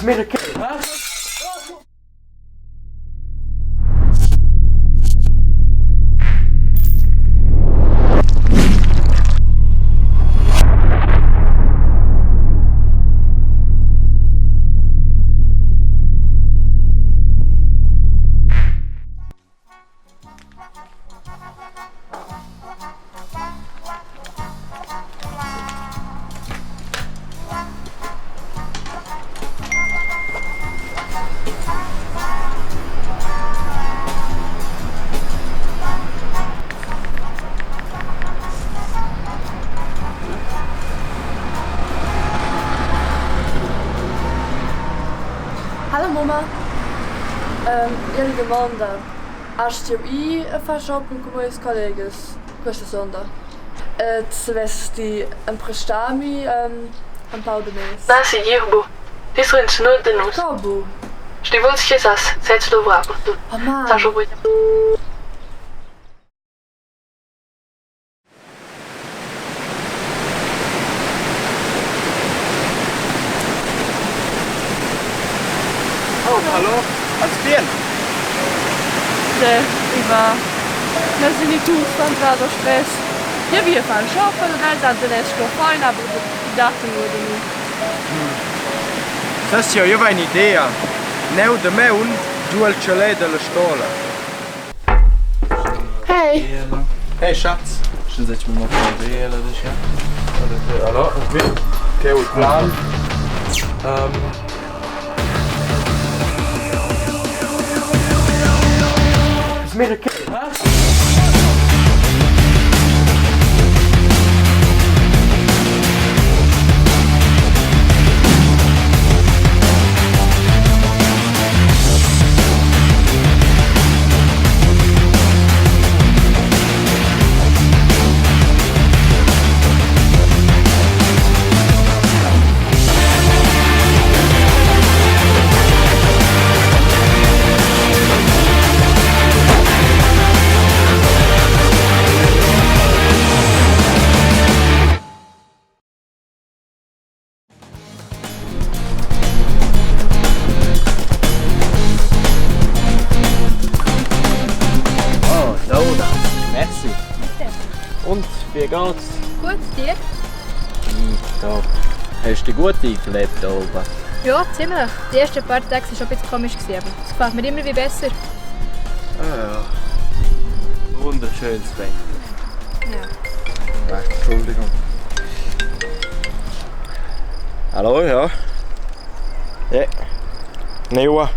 Amerika. Hallo Mama, eu lhe demando, acho que eu faço shopping com meus colegas com esta sonda. Se vesti emprestar-me um pau de mês. Não, sim, Irbo. Isso é não de nós. Como? Estive a dizer isso, sete de voar por tu. Oh, mãe. Estás a ouvir? Oh, hallo, alles bien? Ich war. Wir sind nicht Zustand, war der Stress. Ja, wir fahren shoppen und dann sind sie erst fein, aber ich dachte nur nicht. Das io avevo un'idea. Neu de meun, giù al chalet della stola. Hey! Hey Schatz, schon setz mir mal eine Idee, das ist ja. Hallo, okay, und Plan. Amerika. Oh, Donuts. Merci. Und, wie geht's? Gut, dir? Top. Hast du gut eingelebt hier oben? Ja, ziemlich. Die ersten paar Tage waren schon ein bisschen komisch, aber es gefällt mir immer wie besser. Ja. Wunderschönes Wetter. Ja. Entschuldigung. Hallo, ja. Ja. Neua.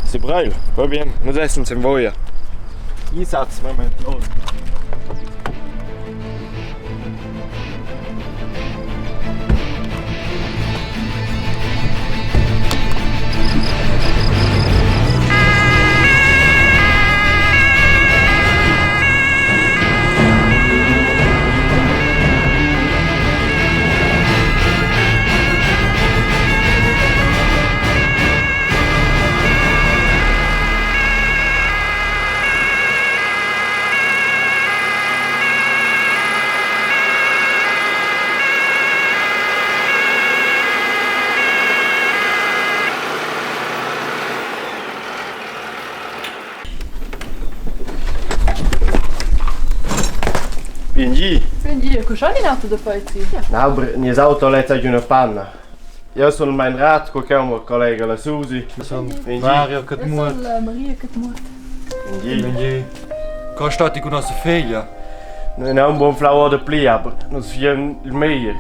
C'est brûle. Va bien. Nous essen zum Wohl. Einsatz, Moment. Los. Vieni. Quindi io sono nato da Pezzi. No, aber mio auto letto di una panna. Io sono mein Rad, con il collega la Susi. Mario Catmut. Maria Catmut. Vieni. Qua stati con nostra figlia. Non è un buon flower da pli, aber non si è il meglio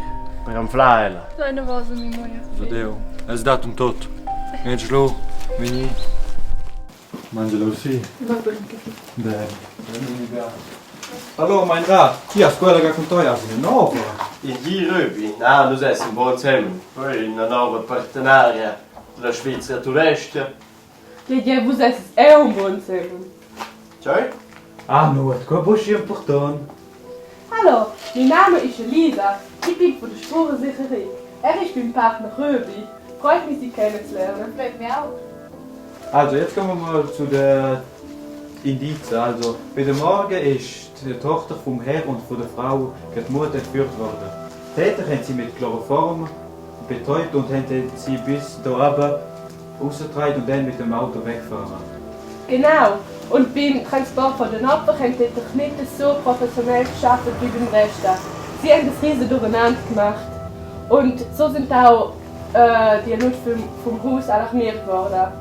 per un flyer. Kleine Vase, mia Maria. Vedeu. Es dat un tot. Angelo, veni. Mangelo sì. Va bene. Bene. Hallo, mein Rat. Hier, scuola che con te a Nova. In Röbi, no, noi siamo buon zusammen. Poi una nuova partenaria della Svizzera Tureste. Ja, vous êtes un bon Servus. Ciao? Ah, no, qua buschi un portone. Hallo, mein Name ist Elisa. Ich bin von der Spurensicherung. Ist mein Partner Röbi. Freut mich, Sie kennenzulernen. Freut mich auch. Also, jetzt kommen wir mal zu den Indizien. Also, bei der Morgen ist die Tochter vom Herr und von der Frau die Mutter entführt worden. Täter haben sie mit Chloroform betreut und haben sie bis da oben rausgetragen und dann mit dem Auto wegfahren. Genau. Und beim Transport von den Opfern haben die nicht so professionell gearbeitet wie beim Rest. Sie haben das riesen Durcheinander gemacht. Und so sind auch die Leute vom Haus alarmiert worden.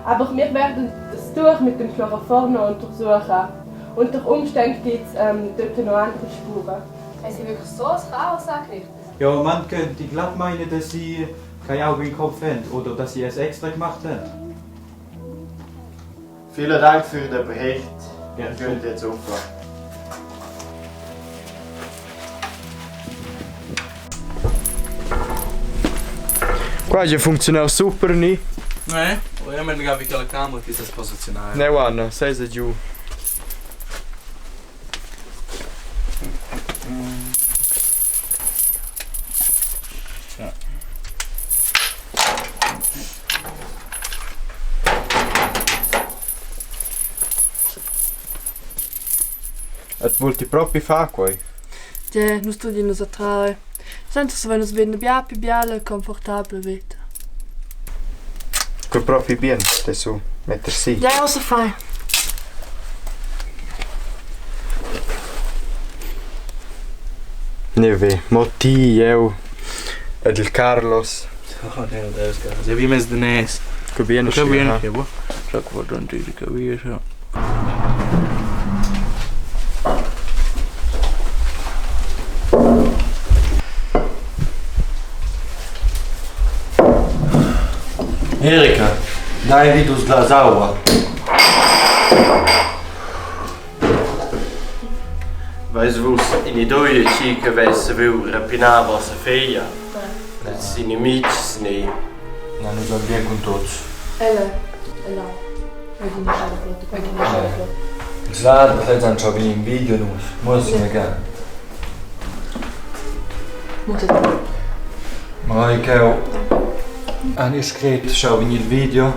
Aber wir werden das durch mit dem Chloroform noch untersuchen. Unter Umständen gibt es dort noch andere Spuren. Haben Sie wirklich so ein Chaos angerichtet? Ja, man könnte glatt meinen, dass sie kein Auge im Kopf haben oder dass sie es extra gemacht haben. Vielen Dank für den Bericht. Wir können jetzt aufhören. Qua funziona super, ni? Io mi capi che la camera ti sta posizionare. Ne guarda, sei giù. Et volti proprio fare qua? Ja, nu studi nos a trave. Senza se nos venne più biale e confortabile vita. Quel proprio bien, adesso mettersi. Ja, cosa fai? Neve, Motti, eu, ed il Carlos. Oh, ne, Deus, cara. Se vi mes de nes. Che bien, Che bien, che bo. Sa che vado in giro, che via, sa. Erika, dai vidus glas aua. Weißt du was, in die Deutsche Chica weiss will, rapinava sa figlia. Seine amici, ne. Non ne sono bien con tutti. Ella. Vedi una scala pronto, vedi una scala pronto. Zlato, sai già c'ho in video nus. Mosi ne ga. Ma ik heb aan geschreven, schau in il video.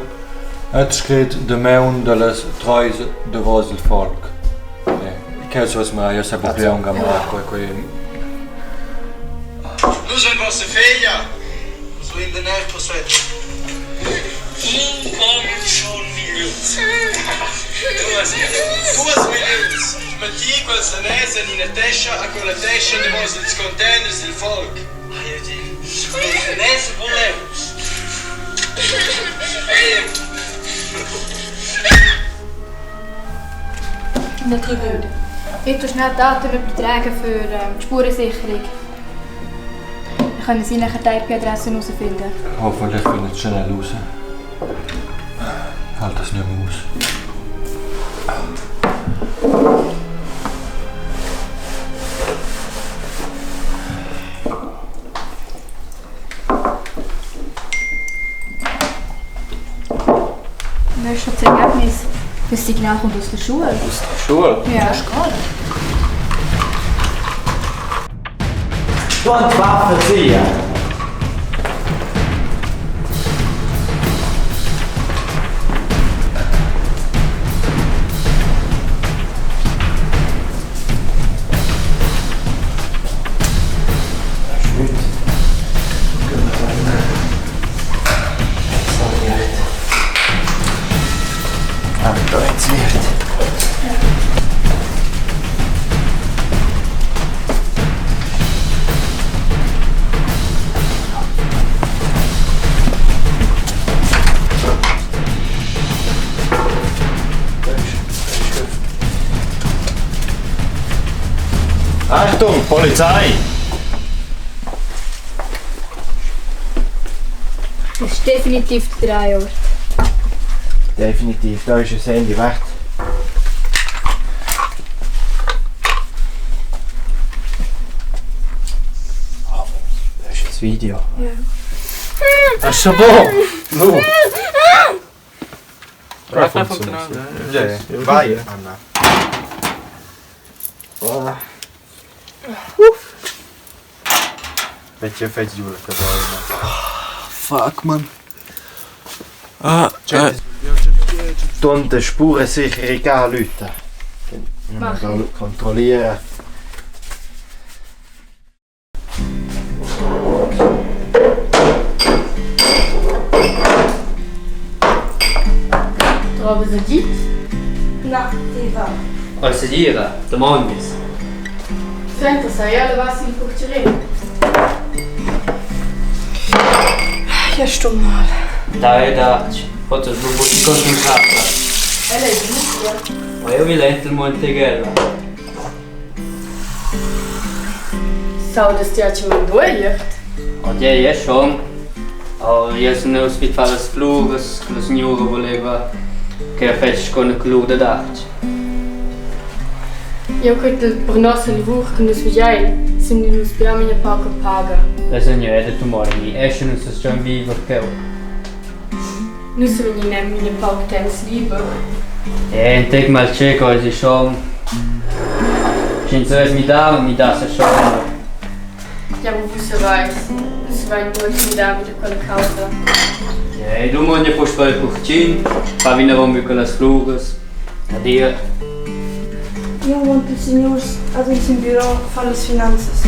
Het schreef de meun de las trois de voz del folk. Ik heb zoals maar je hebt ook leon gemaakt, coi. Nu zijn we zijn figlia. Zo in de nacht gezet. Schon miljoens. 2 miljoens. Metti questa nese in una tescia a quella tescia di voz del containers del folk. Io dico, nese volemos. Nicht Tribüne. Ich tue schnell Daten übertragen für die Spurensicherung. Dann können Sie nachher die IP-Adressen herausfinden. Hoffentlich findet es schnell raus. Halt das nicht mehr aus. Und das ist schon das Ergebnis. Das Signal kommt aus der Schule. Aus der Schule? Ja. Quanto Waffen ziehen? Achtung, Polizei! Das ist definitiv der Drehort. Definitiv, da ist ein Handy weg. Das ist das Video. Ja. Das ist schon bon! No! Vai funzionare. Vai, Anna. Beetje vet duur Fuck, man. Ah, Dann die Spurensicherung anrufen. Mach ich. Kontrollieren. Also Gira, der Mondis. Senta, sai alle was in Puccerin? Ja, stumm mal. Dai, posso non posso concentrarla. E lei è giusto? Ma io mi lento il Monteghella. Sau, dass die hat schon durch. Und ja, schon. Aber io sono ospitato alle flores, che la signora voleva che facesse con il colore d'arte. Eu könnte per nossa livur que nos vejam, se nos spiamo in poco paga. La signora è tu morni, esce non si sta vivo che Nus se vi nem in poco temps lieber. in tec mal cieco, also schon. Senza es mi dà se schon. Ja, wo você vai? Você vai nur mit quella causa. E domani puoi fare il cucino, fa venire con le flores. Addio. Eu monto os senhores a dentro do bureau, falo as finanças.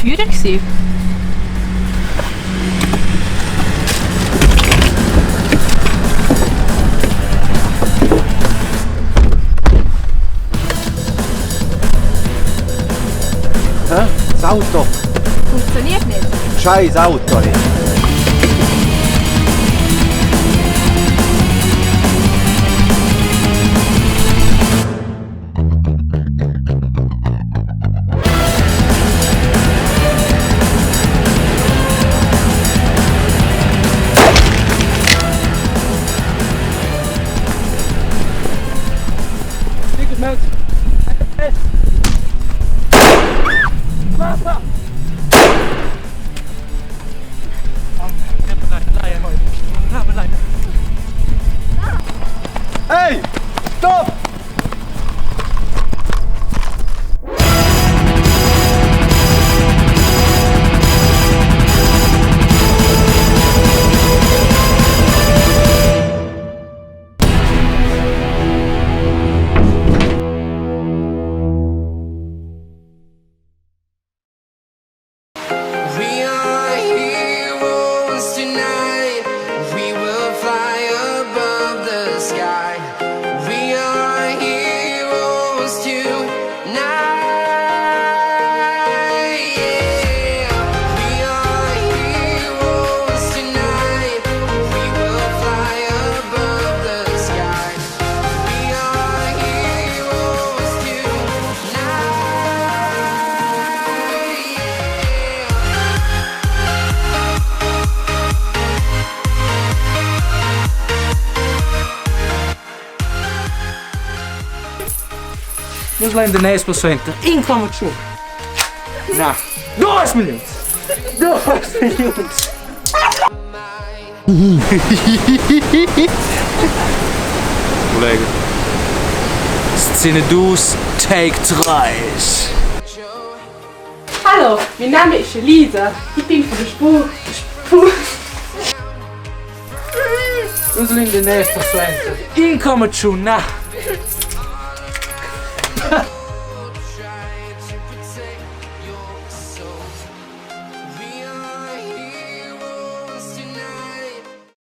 Führer gewesen? Hä? Das Auto. Funktioniert nicht. Scheiß Auto. Ey. Hey! Stop! Vamos lá ainda 10%. Income show. Não. 2 milhões. 2 milhões. Kollege. Szene 2, Take 3. Hallo, mein Name ist Elisa. Ich bin von der Spur. Vamos lá ainda 10%. Income show. Não.